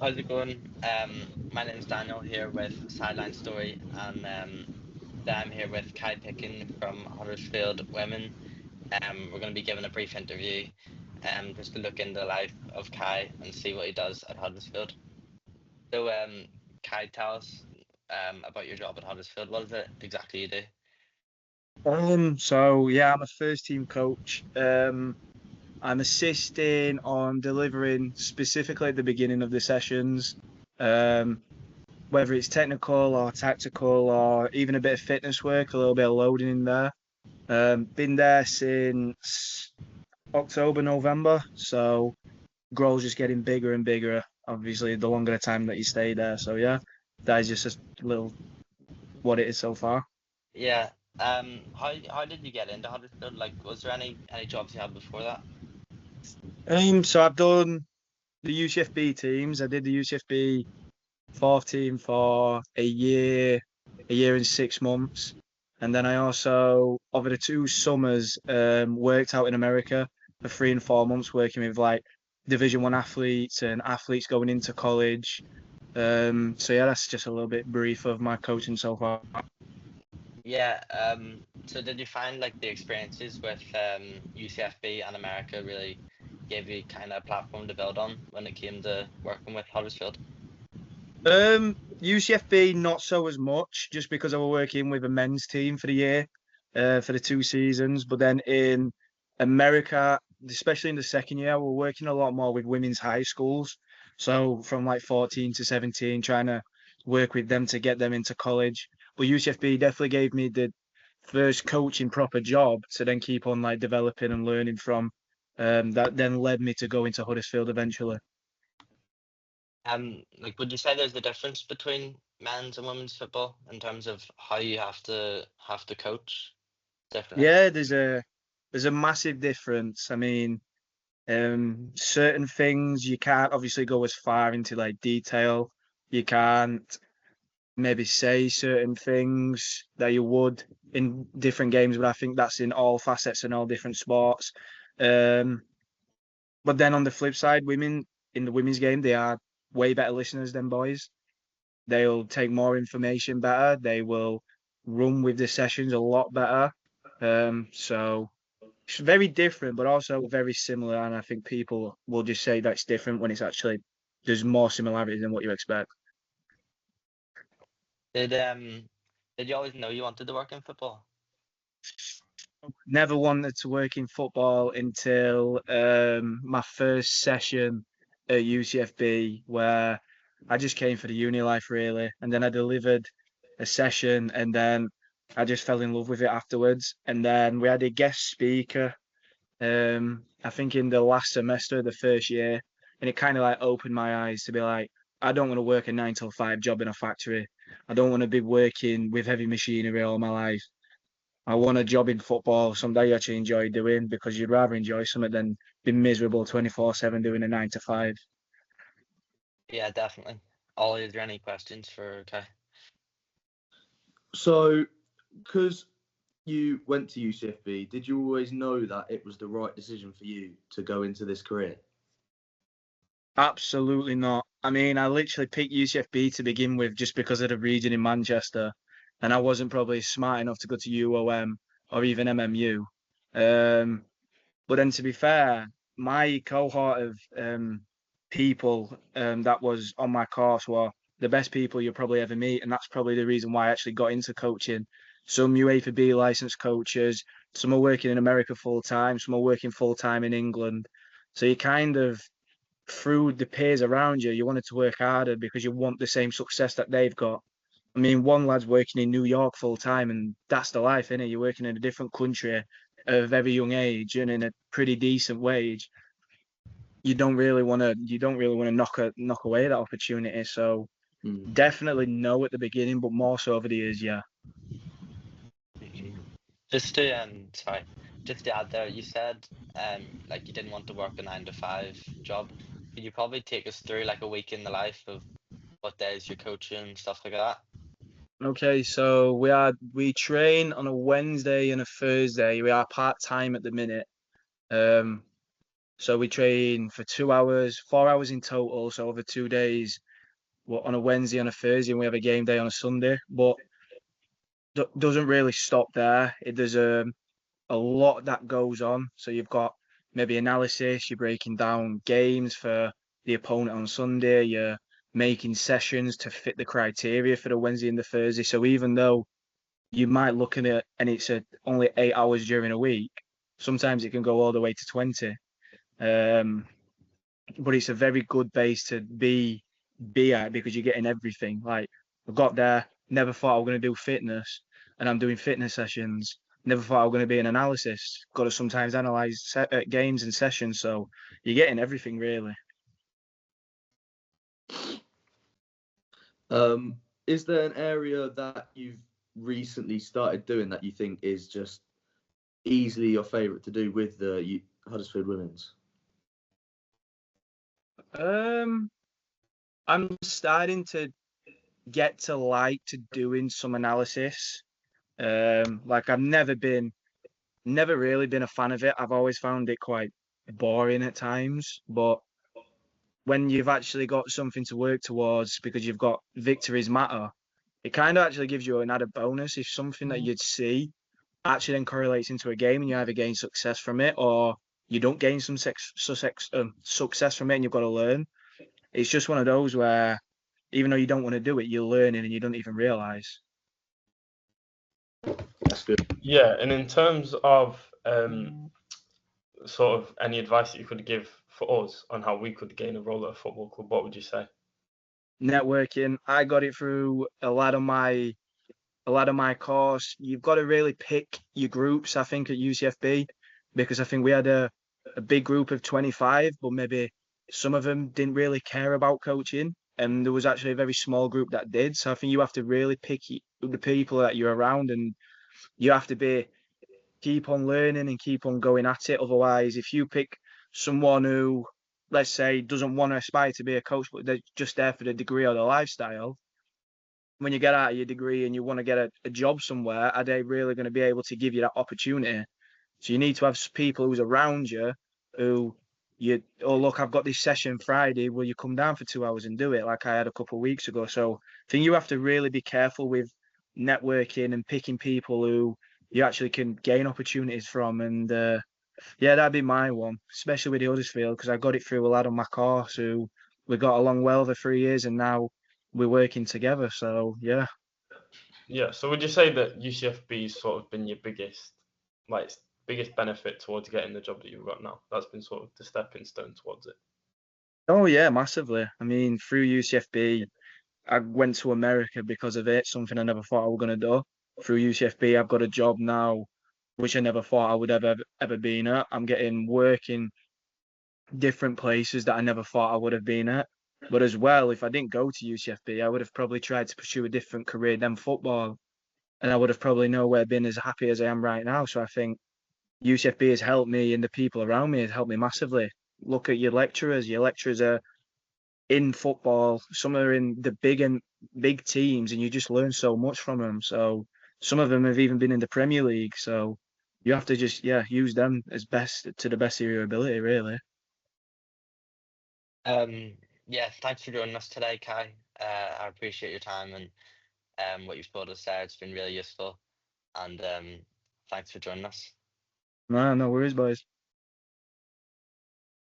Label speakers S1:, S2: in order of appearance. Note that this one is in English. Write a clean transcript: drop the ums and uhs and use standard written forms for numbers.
S1: How's it going? My name's Daniel here with Sideline Story, and today I'm here with Kai Picken from Huddersfield Women. We're going to be giving a brief interview, just to look into the life of Kai and see what he does at Huddersfield. So, Kai, tell us about your job at Huddersfield. What is it exactly you do?
S2: So yeah, I'm a first team coach. I'm assisting on delivering specifically at the beginning of the sessions, um, whether it's technical or tactical or even a bit of fitness work, a little bit of loading in there. Been there since October, November, so grow's just getting bigger and bigger. Obviously, the longer the time that you stay there. So yeah, that is just a little what it is so far.
S1: Yeah. How did you get into Huddersfield? Like, was there any jobs you had before that?
S2: So I've done the UCFB teams. I did the UCFB fourth team for a year and 6 months. And then I also, over the 2 summers, worked out in America for 3 and 4 months, working with like Division One athletes and athletes going into college. So yeah, that's just a little bit brief of my coaching so far.
S1: Yeah, so did you find like the experiences with UCFB and America really gave you kind of a platform to build on when it came to working with Huddersfield?
S2: UCFB not so as much, just because I was working with a men's team for the year, for the 2 seasons. But then in America, especially in the second year, we're working a lot more with women's high schools. So from like 14 to 17, trying to work with them to get them into college. But UCFB definitely gave me the first coaching proper job to then keep on like developing and learning from. That then led me to go into Huddersfield eventually.
S1: Like, would you say there's a difference between men's and women's football in terms of how you have to coach differently?
S2: Yeah, there's a massive difference. I mean, certain things you can't obviously go as far into like detail. You can't maybe say certain things that you would in different games, but I think that's in all facets and all different sports. Um, but then on the flip side, women in the women's game, they are way better listeners than boys. They'll take more information better. They will run with the sessions a lot better. So it's very different, but also very similar. And I think people will just say that's different when it's actually there's more similarities than what you expect.
S1: Did um did you always know you wanted to work in football?
S2: Never wanted to work in football until my first session at UCFB, where I just came for the uni life really, and then I delivered a session, and then I just fell in love with it afterwards. And then we had a guest speaker, I think in the last semester of the first year, and it kind of like opened my eyes to be like, I don't want to work a 9 till 5 job in a factory. I don't want to be working with heavy machinery all my life. I want a job in football, something that you actually enjoy doing because you'd rather enjoy something than be miserable 24/7 doing a 9 to 5.
S1: Yeah, definitely. Ollie, is there any questions for Kai?
S3: So, because you went to UCFB, did you always know that it was the right decision for you to go into this career?
S2: Absolutely not. I mean, I literally picked UCFB to begin with just because of the region in Manchester, and I wasn't probably smart enough to go to UOM or even MMU. Um, but then, to be fair, my cohort of people that was on my course were the best people you'll probably ever meet, and that's probably the reason why I actually got into coaching. Some UEFA B licensed coaches, some are working in America full time, some are working full time in England. So you kind of through the peers around you, you wanted to work harder because you want the same success that they've got. I mean, one lad's working in New York full time, and that's the life, innit? You're working in a different country at a very young age and in a pretty decent wage. You don't really want to knock away that opportunity. So
S3: Mm.
S2: definitely no at the beginning, but more so over the years, yeah.
S1: Mhm. Just to sorry, just to add there, you said like you didn't want to work a 9 to 5 job. Could you probably take us through like a week in the life of what days you're coaching, stuff like that?
S2: Okay, so we train on a Wednesday and a Thursday. We are part time at the minute. Um, So we train for 2 hours, 4 hours in total. So over 2 days, on a Wednesday, on a Thursday, and we have a game day on a Sunday. But doesn't really stop there. There's a lot that goes on. So you've got maybe analysis, you're breaking down games for the opponent on Sunday, you're making sessions to fit the criteria for the Wednesday and the Thursday. So even though you might look at it and it's only 8 hours during a week, sometimes it can go all the way to 20. But it's a very good base to be at because you're getting everything. Like I got there, never thought I was going to do fitness, and I'm doing fitness sessions. Never thought I was going to be an analysis. Got to sometimes analyze games and sessions, so you're getting everything really.
S3: Is there an area that you've recently started doing that you think is just easily your favourite to do with the Huddersfield Women's?
S2: I'm starting to get to like to doing some analysis. Like I've never really been a fan of it. I've always found it quite boring at times, but when you've actually got something to work towards because you've got victories matter, it kind of actually gives you an added bonus if something that you'd see actually then correlates into a game and you either gain success from it or you don't gain some success from it and you've got to learn. It's just one of those where even though you don't want to do it, you're learning and you don't even realise.
S3: That's good.
S4: Yeah, and in terms of sort of any advice that you could give for us on how we could gain a role at a football club, what would you say?
S2: Networking, I got it through a lot of my course. You've got to really pick your groups, I think, at UCFB, because I think we had a big group of 25, but maybe some of them didn't really care about coaching. And there was actually a very small group that did. So I think you have to really pick the people that you're around and you have to keep on learning and keep on going at it. Otherwise, if you pick someone who, let's say, doesn't want to aspire to be a coach, but they're just there for the degree or the lifestyle, when you get out of your degree and you want to get a job somewhere, are they really going to be able to give you that opportunity? So you need to have people who's around you who look, I've got this session Friday. Will you come down for 2 hours and do it like I had a couple of weeks ago? So I think you have to really be careful with networking and picking people who you actually can gain opportunities from. And yeah, that'd be my one, especially with the Huddersfield, because I got it through a lad on my course who we got along well for 3 years and now we're working together. So yeah.
S4: Yeah, so would you say that UCFB's sort of been your biggest benefit towards getting the job that you've got now? That's been sort of the stepping stone towards it.
S2: Oh yeah, massively. I mean, through UCFB, I went to America because of it, something I never thought I was gonna do. Through UCFB, I've got a job now, which I never thought I would ever been at. I'm getting work in different places that I never thought I would have been at. But as well, if I didn't go to UCFB, I would have probably tried to pursue a different career than football, and I would have probably nowhere been as happy as I am right now. So I think UCFB has helped me, and the people around me has helped me massively. Look at your lecturers. Your lecturers are in football. Some are in the big teams, and you just learn so much from them. So some of them have even been in the Premier League. So you have to just use them as best to the best of your ability, really.
S1: Yeah, thanks for joining us today, Kai. I appreciate your time and what you've told us there. It's been really useful, and thanks for joining us.
S2: No worries, boys.